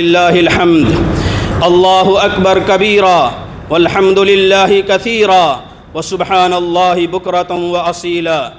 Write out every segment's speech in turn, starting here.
لله الحمد. الله أكبر كبيرا والحمد لله كثيرا وسبحان الله بكرة وأصيلا.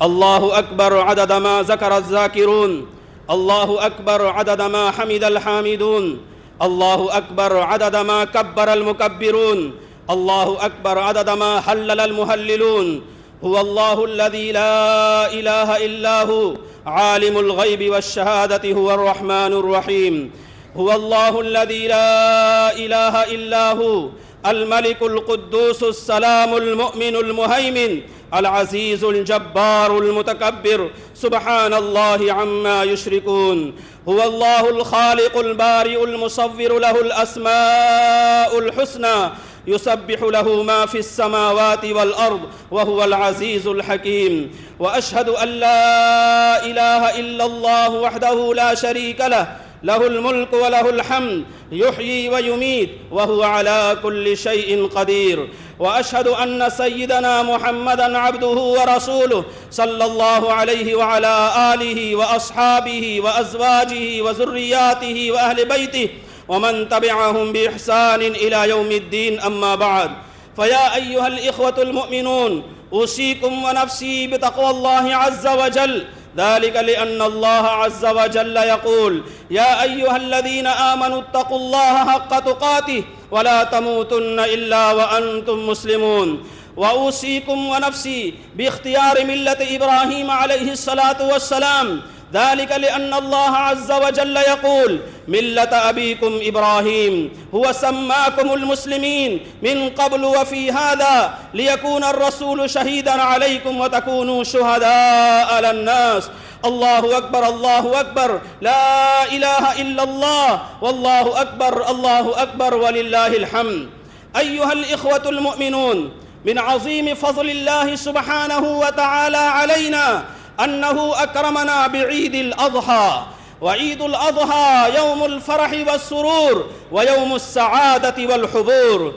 الله أكبر عدد ما ذكر الذاكرون، الله أكبر عدد ما حمد الحامدون، الله أكبر عدد ما كبر المكبرون، الله أكبر عدد ما هلل المهللون. هو الله الذي لا إله إلا هو عالم الغيب والشهادة، هو الرحمن الرحيم. هو الله الذي لا إله إلا هو الملك القدوس السلام المؤمن المهيمن العزيز الجبار المتكبر، سبحان الله عما يشركون. هو الله الخالق البارئ المصور، له الأسماء الحسنى، يسبح له ما في السماوات والأرض وهو العزيز الحكيم. وأشهد أن لا إله إلا الله وحده لا شريك له، له الملك وله الحمد، يحيي ويميت وهو على كل شيء قدير. وأشهد أن سيدنا محمدًا عبده ورسوله صلى الله عليه وعلى آله وأصحابه وأزواجه وذرياته وأهل بيته ومن تبعهم بإحسان إلى يوم الدين. أما بعد، فيا أيها الإخوة المؤمنون، أوصيكم ونفسي بتقوى الله عز وجل، ذلك لأن الله عز وجل يقول: يا أيها الذين آمنوا اتقوا الله حق تقاته ولا تموتن إلا وأنتم مسلمون. وأوصيكم ونفسي باختيار ملة إبراهيم عليه الصلاة والسلام، ذلك لأن الله عز وجل يقول: ملة أبيكم إبراهيم هو سماكم المسلمين من قبل وفي هذا ليكون الرسول شهيدا عليكم وتكونوا شهداء على الناس. الله أكبر، الله أكبر، لا إله إلا الله، والله أكبر، الله أكبر ولله الحمد. أيها الإخوة المؤمنون، من عظيم فضل الله سبحانه وتعالى علينا أنه أكرمنا بعيد الأضحى. وعيد الأضحى يوم الفرح والسرور ويوم السعادة والحبور.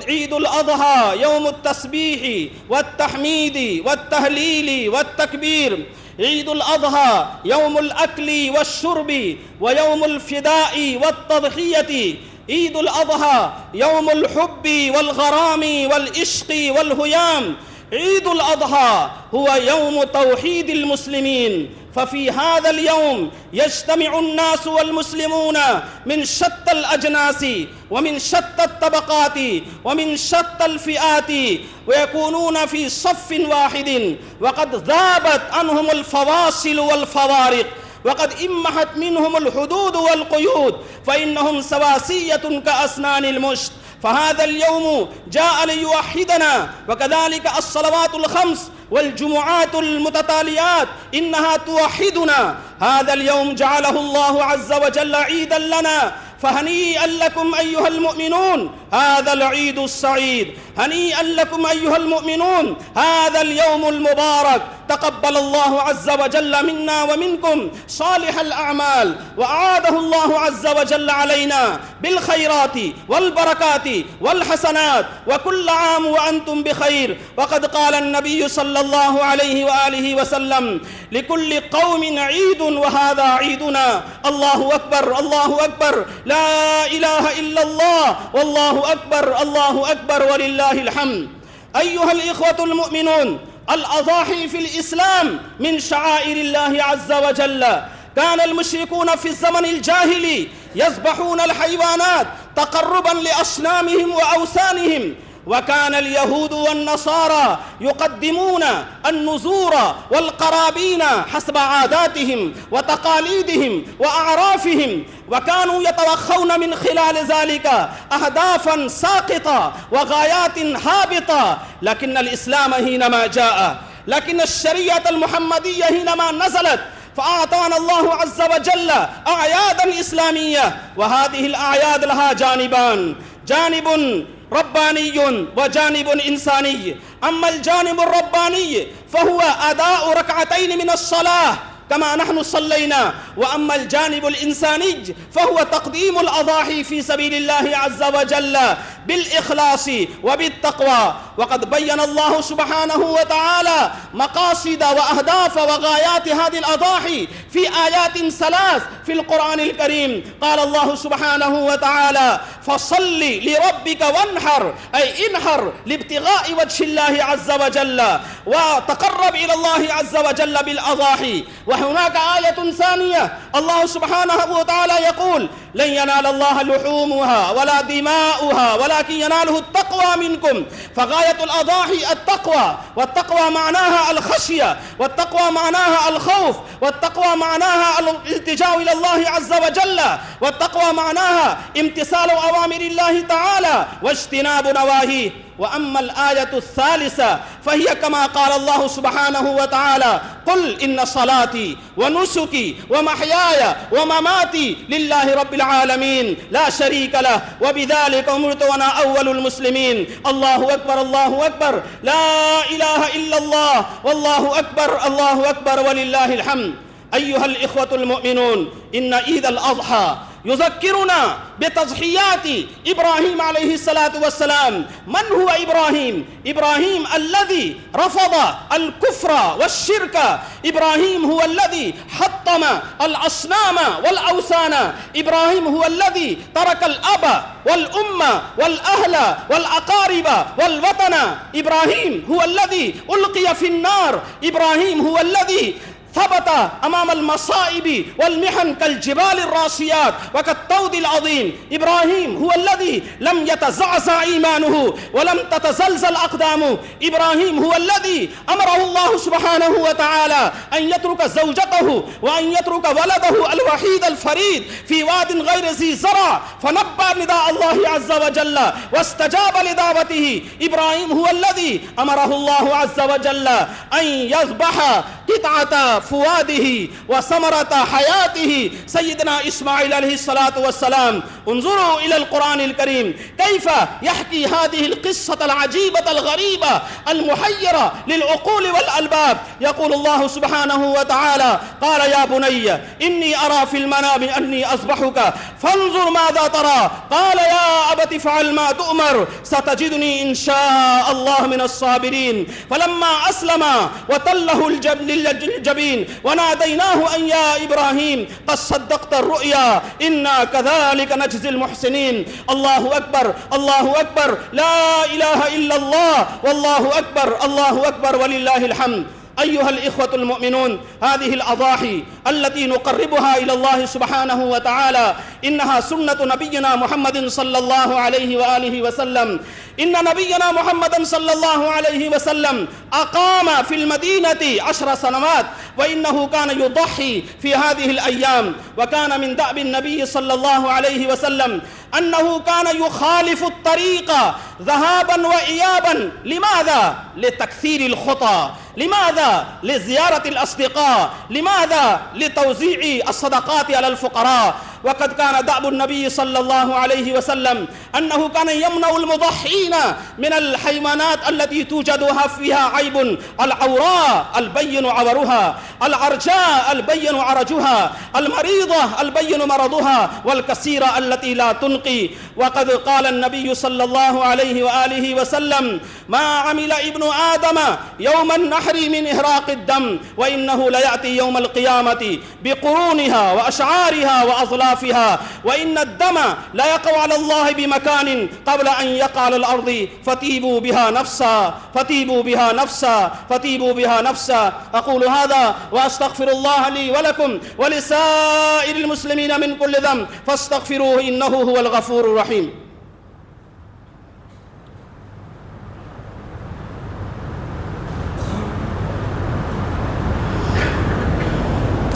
عيد الأضحى يوم التسبيح والتحميد والتهليل والتكبير. عيد الأضحى يوم الأكل والشرب ويوم الفداء والتضحية. عيد الأضحى يوم الحب والغرام والعشق والهيام. عيد الأضحى هو يوم توحيد المسلمين، ففي هذا اليوم يجتمع الناس والمسلمون من شتى الأجناس ومن شتى الطبقات ومن شتى الفئات، ويكونون في صف واحد، وقد ذابت عنهم الفواصل والفوارق، وقد إمحت منهم الحدود والقيود، فإنهم سواسية كأسنان المشط. فهذا اليوم جاء ليوحدنا، وكذلك الصلوات الخمس والجمعات المتتاليات إنها توحدنا. هذا اليوم جعله الله عز وجل عيدا لنا، فهنيئا لكم أيها المؤمنون هذا العيد السعيد، هنيئا لكم أيها المؤمنون هذا اليوم المبارك. تقبل الله عز وجل منا ومنكم صالح الأعمال، وأعاده الله عز وجل علينا بالخيرات والبركات والحسنات، وكل عام وأنتم بخير. وقد قال النبي صلى الله عليه وآله وسلم: لكل قوم عيد وهذا عيدنا. الله أكبر، الله أكبر، لا إله إلا الله، والله أكبر، الله أكبر ولله الحمد. أيها الإخوة المؤمنون، الأضاحي في الإسلام من شعائر الله عز وجل. كان المشركون في الزمن الجاهلي يذبحون الحيوانات تقربا لأصنامهم وأوثانهم، وكان اليهود والنصارى يقدمون النذور والقرابين حسب عاداتهم وتقاليدهم وأعرافهم، وكانوا يتوخون من خلال ذلك أهدافا ساقطة وغايات هابطة. لكن الإسلام حينما جاء، لكن الشريعة المحمدية حينما نزلت، فأعطانا الله عز وجل أعيادا إسلامية، وهذه الأعياد لها جانبان: جانب رباني وجانب إنساني. أما الجانب الرباني فهو أداء ركعتين من الصلاة كما نحن صلينا، وأما الجانب الإنساني فهو تقديم الأضاحي في سبيل الله عز وجل بالإخلاص وبالتقوى. وقد بين الله سبحانه وتعالى مقاصد وأهداف وغايات هذه الأضاحي في آيات 3 في القرآن الكريم. قال الله سبحانه وتعالى: فصل لربك وانحر، أي انحر لابتغاء وجه الله عز وجل وتقرب إلى الله عز وجل بالأضاحي. وهناك آية ثانية الله سبحانه وتعالى يقول: لن ينال الله لحومها ولا دماؤها ولكن يناله التقوى منكم. فغاية الأضاحي التقوى، والتقوى معناها الخشية، والتقوى معناها الخوف، والتقوى معناها الالتجاء إلى الله عز وجل، والتقوى معناها امتثال أوامر الله تعالى واجتناب نواهيه. وأما الآية الثالثة فهي كما قال الله سبحانه وتعالى: قل إن صلاتي ونسكي ومحياي ومماتي لله رب العالمين لا شريك له وبذلك أمرت وأنا أول المسلمين. الله أكبر، الله أكبر، لا إله إلا الله، والله أكبر، الله أكبر ولله الحمد. أيها الإخوة المؤمنون، إن عيد الأضحى يذكرنا بتضحيات إبراهيم عليه الصلاة والسلام. من هو إبراهيم؟ إبراهيم الذي رفض الكفر والشرك، إبراهيم هو الذي حطم الأصنام والأوثان، إبراهيم هو الذي ترك الأب والأم والأهل والأقارب والوطن، إبراهيم هو الذي ألقي في النار، إبراهيم هو الذي ثبت أمام المصائب والمحن كالجبال الراسيات وكالطود العظيم. إبراهيم هو الذي لم يتزعزع إيمانه ولم تتزلزل أقدامه. إبراهيم هو الذي أمره الله سبحانه وتعالى أن يترك زوجته وأن يترك ولده الوحيد الفريد في واد غير ذي زرع، فنبى نداء الله عز وجل واستجاب لدعوته. إبراهيم هو الذي أمره الله عز وجل أن يذبح قطعة فؤاده وثمرة حياته سيدنا إسماعيل عليه الصلاة والسلام. انظروا إلى القرآن الكريم كيف يحكي هذه القصة العجيبة الغريبة المحيرة للعقول والألباب. يقول الله سبحانه وتعالى: قال يا بني إني أرى في المنام أني أذبحك فانظر ماذا ترى. قال يا أبت افعل ما تؤمر ستجدني إن شاء الله من الصابرين. فلما أسلم وتله للجبين وناديناه أن يا إبراهيم قد صدقت الرؤيا إنا كذلك نجزي المحسنين. الله أكبر، الله أكبر، لا إله إلا الله، والله أكبر، الله أكبر ولله الحمد. أيها الإخوة المؤمنون، هذه الأضاحي التي نقربها إلى الله سبحانه وتعالى إنها سنة نبينا محمد صلى الله عليه وآله وسلم. إن نبينا محمد صلى الله عليه وسلم أقام في المدينة 10 سنوات، وإنه كان يضحي في هذه الأيام. وكان من دأب النبي صلى الله عليه وسلم أنه كان يخالف الطريق ذهابا وإيابا. لماذا؟ لتكثير الخطى. لماذا؟ لزيارة الأصدقاء. لماذا؟ لتوزيع الصدقات على الفقراء. وقد كان دأب النبي صلى الله عليه وسلم أنه كان يمنع المضحين من الحيوانات التي توجدها فيها عيب: العوراء البين عورها، العرجاء البين عرجها، المريضة البين مرضها، والكثيرة التي لا تنقي. وقد قال النبي صلى الله عليه وآله وسلم: ما عمل ابن آدم يوم النحر من إهراق الدم وإنه ليأتي يوم القيامة بقرونها وأشعارها وأظلافها، وإن الدم لا يقع على الله بمكان قبل أن يقع على الأرض فتيبوا بها نفسا، فتيبوا بها نفسا، فتيبوا بها نفسا. أقول هذا وأستغفر الله لي ولكم ولسائر المسلمين من كل ذنب فاستغفروه إنه هو الغفور الرحيم.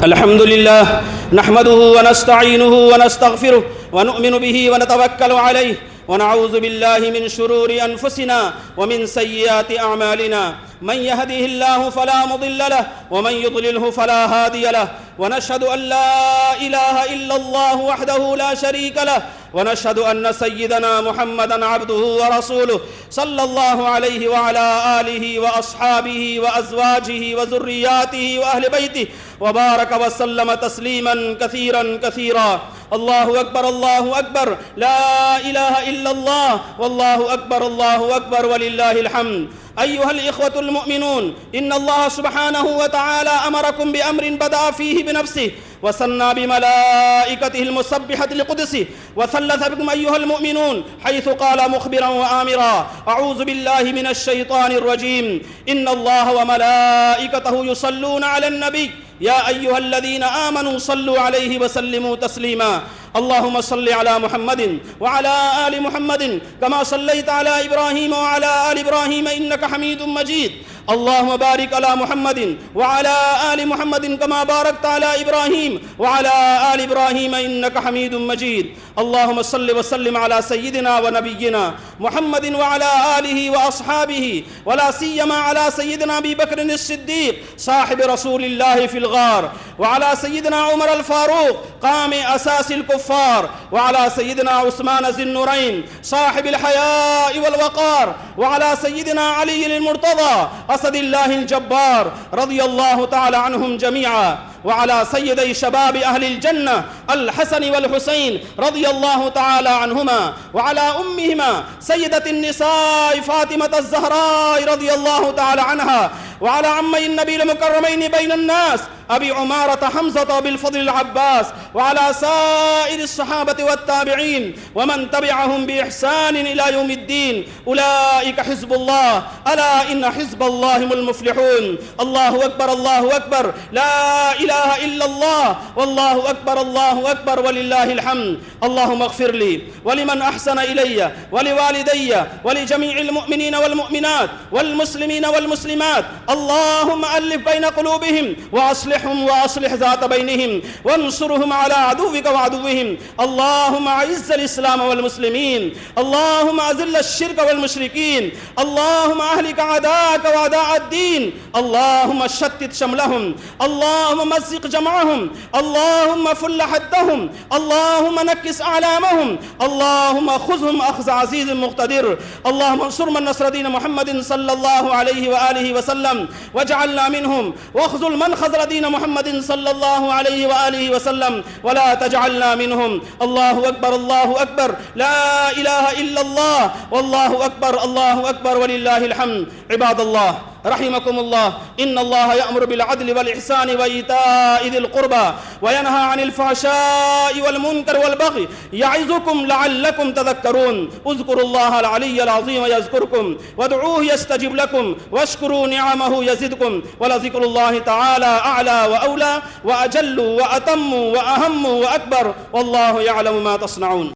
الحمد لله نحمده ونستعينه ونستغفره ونؤمن به ونتوكل عليه، ونعوذ بالله من شرور أنفسنا ومن سيئات أعمالنا. من يهده الله فلا مضل له ومن يضلله فلا هادي له، ونشهد أن لا إله إلا الله وحده لا شريك له، ونشهد أن سيدنا محمدا عبده ورسوله صلى الله عليه وعلى آله وأصحابه وأزواجه وذرياته وأهل بيته وبارك وسلم تسليما كثيرا كثيرا. الله أكبر الله أكبر لا إله إلا الله والله أكبر ولله الحمد. أيها الإخوة المؤمنون، إن الله سبحانه وتعالى أمركم بأمر بدأ فيه بنفسه وثنى بملائكته المسبحة لقدسه وثلث بكم أيها المؤمنون حيث قال مخبرا وآمرا: أعوذ بالله من الشيطان الرجيم. إن الله وملائكته يصلون على النبي يا أيها الذين آمنوا صلوا عليه وسلموا تسليما. اللهم صل على محمد وعلى آل محمد كما صليت على إبراهيم وعلى آل إبراهيم إنك حميد مجيد. اللهم بارك على محمد وعلى آل محمد كما باركت على إبراهيم وعلى آل إبراهيم إنك حميد مجيد. اللهم صل وسلم على سيدنا ونبينا محمد وعلى آله وأصحابه ولا سيما على سيدنا أبي بكر الصديق صاحب رسول الله في الغار، وعلى سيدنا عمر الفاروق قام أساس الكفار، وعلى سيدنا عثمان ذي النورين صاحب الحياء والوقار، وعلى سيدنا علي المرتضى أسد الله الجبار رضي الله تعالى عنهم جميعا، وعلى سيدي شباب أهل الجنة الحسن والحسين رضي الله تعالى عنهما، وعلى أمهما سيدة النساء فاطمة الزهراء رضي الله تعالى عنها، وعلى عمي النبي المكرمين بين الناس أبي عمارة حمزة بالفضل العباس، وعلى سائر الصحابة والتابعين ومن تبعهم بإحسان إلى يوم الدين. أولئك حزب الله، ألا إن حزب الله هم المفلحون. الله أكبر الله أكبر لا إله إلا الله والله أكبر ولله الحمد. اللهم اغفر لي ولمن أحسن إلي ولوالدي ولجميع المؤمنين والمؤمنات والمسلمين والمسلمات. اللهم ألف بين قلوبهم وأصلح ذات بينهم وانصرهم على عدوك وعدوهم. اللهم أعز الإسلام والمسلمين، اللهم أذل الشرك والمشركين، اللهم أهلك أعداءك وأعداء الدين، اللهم شتت شملهم، اللهم مزق جمعهم، اللهم فل حدهم، اللهم نكس أعلامهم، اللهم خذهم أخذ عزيز مقتدر. اللهم انصر من نصر دين محمد صلى الله عليه وآله وسلم واجعلنا منهم، واخذل من خذل دين محمد صلى الله عليه وآله وسلم ولا تجعلنا منهم. الله أكبر لا إله إلا الله والله أكبر ولله الحمد. عباد الله رحمكم الله، إن الله يأمر بالعدل والإحسان وإيتاء ذي القربى وينهى عن الفحشاء والمنكر والبغي يعظكم لعلكم تذكرون. اذكروا الله العلي العظيم يذكركم وادعوه يستجب لكم واشكروا نعمه يزدكم ولذكر الله تعالى أعلى وأولى وأجل وأتم وأهم وأكبر والله يعلم ما تصنعون.